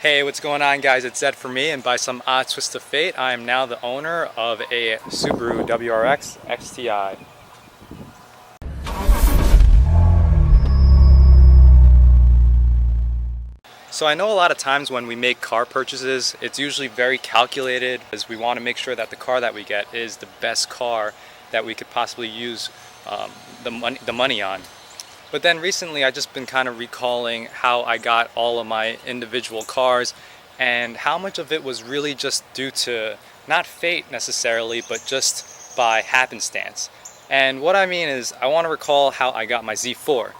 Hey, what's going on, guys? It's Zed for me, and by some odd twist of fate, I am now the owner of a Subaru WRX XTI. So I know a lot of times when we make car purchases, it's usually very calculated, as we want to make sure that the car that we get is the best car that we could possibly use the money on. But then recently I just been kind of recalling how I got all of my individual cars and how much of it was really just due to not fate necessarily, but just by happenstance. And what I mean is I want to recall how I got my Z4.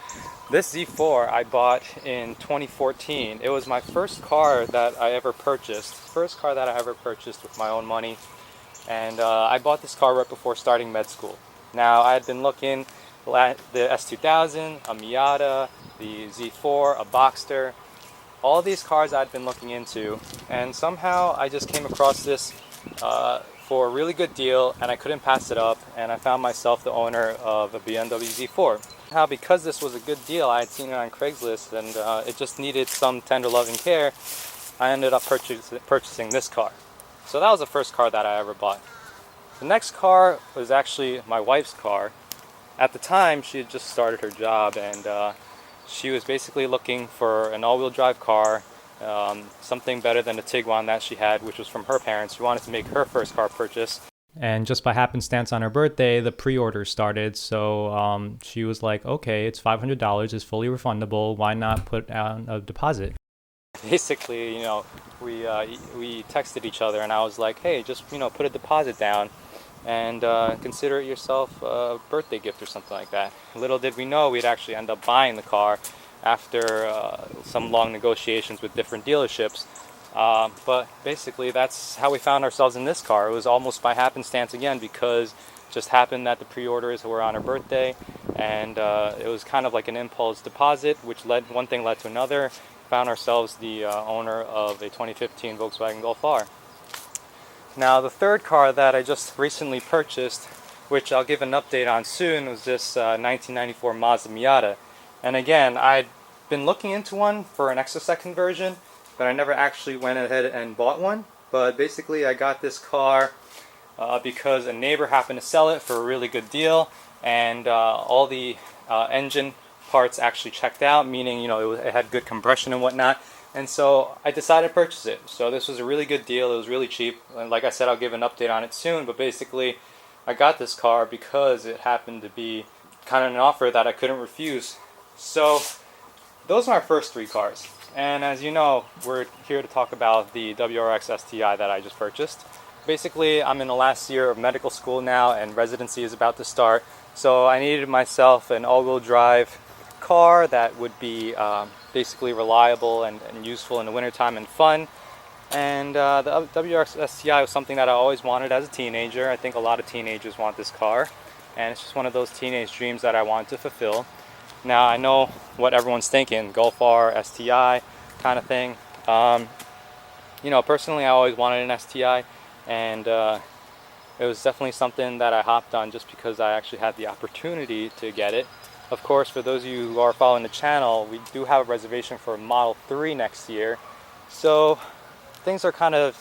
This Z4 I bought in 2014. It was my first car that I ever purchased. With my own money. And I bought this car right before starting med school. Now I had been looking at the S2000, a Miata, the Z4, a Boxster, all these cars I'd been looking into, and somehow I just came across this for a really good deal, and I couldn't pass it up, and I found myself the owner of a Bmw Z4. Now, because this was a good deal, I had seen it on Craigslist, and it just needed some tender loving care, I ended up purchasing this car. So that was the first car that I ever bought. The next car was actually my wife's car. At the time, she had just started her job, and she was basically looking for an all-wheel drive car, something better than the Tiguan that she had, which was from her parents. She wanted to make her first car purchase. And just by happenstance on her birthday, the pre-order started, so she was like, okay, it's $500, it's fully refundable, why not put down a deposit? Basically, we texted each other, and I was like, hey, just, put a deposit down and consider it yourself a birthday gift or something like that. Little did we know we'd actually end up buying the car after some long negotiations with different dealerships. But basically that's how we found ourselves in this car. It was almost by happenstance again, because it just happened that the pre-orders were on her birthday, and it was kind of like an impulse deposit, which one thing led to another. Found ourselves the owner of a 2015 Volkswagen Golf R. Now, the third car that I just recently purchased, which I'll give an update on soon, was this 1994 Mazda Miata. And again, I'd been looking into one for an extra-second version, but I never actually went ahead and bought one. But basically, I got this car because a neighbor happened to sell it for a really good deal, and all the engine parts actually checked out, meaning it had good compression and whatnot. And so I decided to purchase it. So this was a really good deal. It was really cheap. And like I said, I'll give an update on it soon. But basically, I got this car because it happened to be kind of an offer that I couldn't refuse. So those are my first three cars. And as you know, we're here to talk about the WRX Sti that I just purchased. Basically, I'm in the last year of medical school now, and residency is about to start. So I needed myself an all-wheel drive car that would be basically reliable and useful in the wintertime and fun. And the WRX Sti was something that I always wanted as a teenager. I think a lot of teenagers want this car, and it's just one of those teenage dreams that I wanted to fulfill. Now, I know what everyone's thinking, Golf R, STI kind of thing. Personally, I always wanted an STI, and it was definitely something that I hopped on just because I actually had the opportunity to get it. Of course, for those of you who are following the channel, we do have a reservation for Model 3 next year. So things are kind of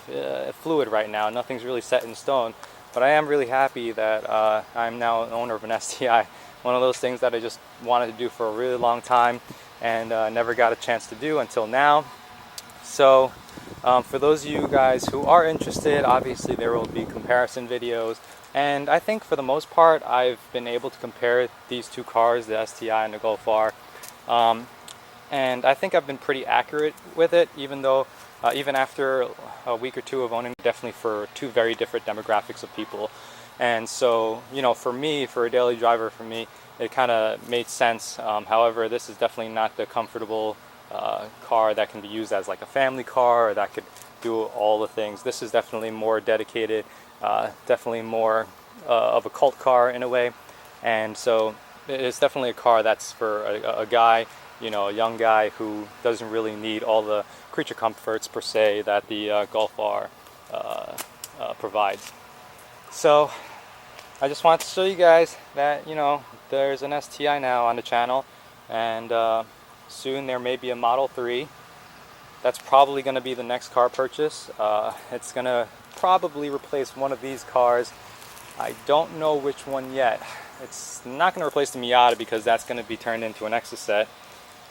fluid right now. Nothing's really set in stone. But I am really happy that I'm now an owner of an STI. One of those things that I just wanted to do for a really long time and never got a chance to do until now. So for those of you guys who are interested, obviously there will be comparison videos. And I think for the most part, I've been able to compare these two cars, the STI and the Golf R. And I think I've been pretty accurate with it, even after a week or two of owning, definitely for two very different demographics of people. And so, for me, for a daily driver, for me, it kind of made sense. However, this is definitely not the comfortable car that can be used as like a family car, or that could do all the things. This is definitely more dedicated, definitely more of a cult car in a way. And so it's definitely a car that's for a guy, a young guy who doesn't really need all the creature comforts per se that the Golf R provides. So I just wanted to show you guys that there's an STI now on the channel, and soon there may be a Model 3. that's probably going to be the next car purchase. It's going to probably replace one of these cars. I don't know which one yet. It's not going to replace the Miata because that's going to be turned into an Exocet.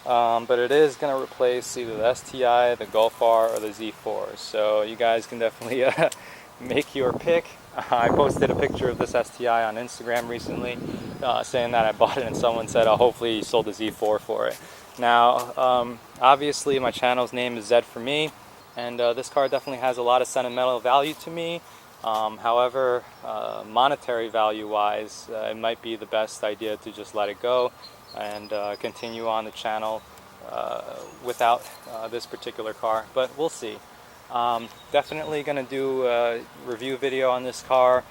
But it is going to replace either the STI, the Golf R, or the Z4. So you guys can definitely make your pick. I posted a picture of this STI on Instagram recently, saying that I bought it, and someone said, oh, hopefully you sold the Z4 for it. Now, obviously my channel's name is Zed for Me, and this car definitely has a lot of sentimental value to me. However, monetary value wise, it might be the best idea to just let it go and continue on the channel without this particular car, but we'll see. Definitely going to do a review video on this car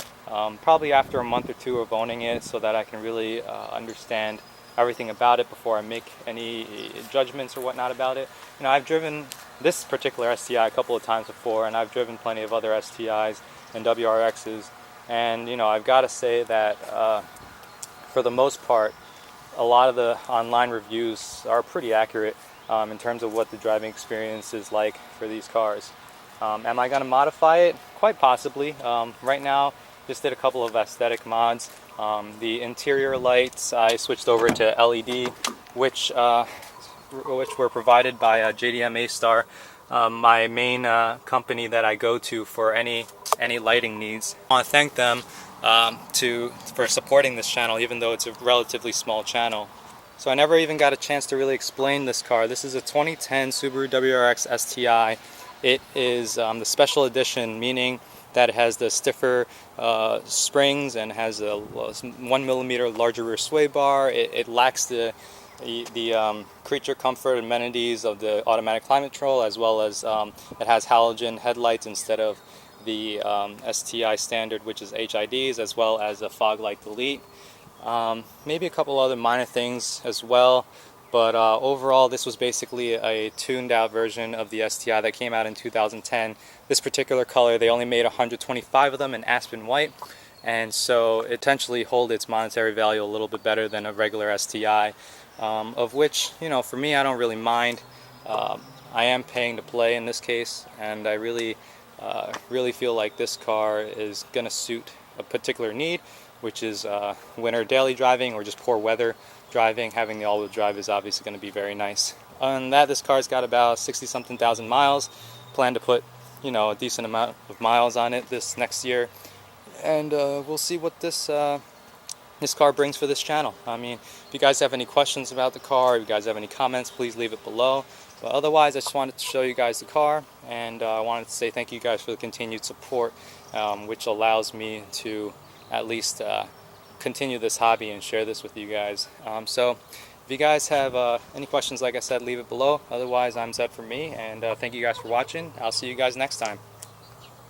probably after a month or two of owning it, so that I can really understand everything about it before I make any judgments or whatnot about it. You know, I've driven this particular STI a couple of times before, and I've driven plenty of other STIs and WRXs, and you know, I've got to say that for the most part, a lot of the online reviews are pretty accurate in terms of what the driving experience is like for these cars. Am I going to modify it? Quite possibly. Right now, just did a couple of aesthetic mods. The interior lights, I switched over to LED, which were provided by JDM A-Star, my main company that I go to for any lighting needs. I want to thank them for supporting this channel, even though it's a relatively small channel. So I never even got a chance to really explain this car. This is a 2010 Subaru WRX Sti. It is the special edition, meaning that it has the stiffer springs and has a 1mm larger rear sway bar. It lacks the creature comfort amenities of the automatic climate control, as well as it has halogen headlights instead of the STI standard, which is HIDs, as well as a fog light delete. Maybe a couple other minor things as well, but overall this was basically a tuned out version of the STI that came out in 2010. This particular color, they only made 125 of them in Aspen White, and so it potentially hold its monetary value a little bit better than a regular STI, of which, you know, for me, I don't really mind. I am paying to play in this case, and I really feel like this car is going to suit a particular need, which is winter daily driving or just poor weather driving. Having the all-wheel drive is obviously going to be very nice. On that, this car's got about 60-something thousand miles. Plan to put, you know, a decent amount of miles on it this next year, and we'll see what this car brings for this channel. I mean, if you guys have any questions about the car, if you guys have any comments, please leave it below. But otherwise, I just wanted to show you guys the car, and I wanted to say thank you guys for the continued support, which allows me to at least continue this hobby and share this with you guys. So if you guys have any questions, like I said, leave it below. Otherwise, I'm Zed for Me, and thank you guys for watching. I'll see you guys next time.